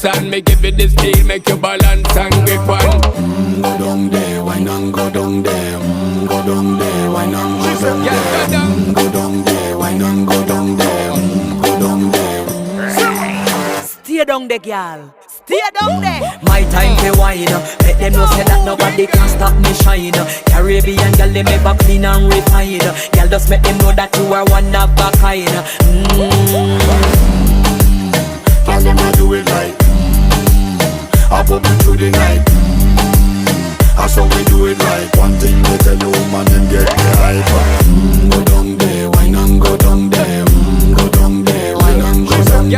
dance and me give it this feel, make you balance and grip on. Go down there, why not go down there? Go down there, why not go down there? Go down there, why not go down there? Go down there. Stay down there, girl. Stay down there. My time to wine. Let them know say that nobody can stop me shine. Caribbean girl, they make back clean and refine. Girl, just make them know that you are one of a kind. Tell them I do it right. I pop it through the night. That's how we do it right. One thing we tell you, man, and get the hype. Go down there.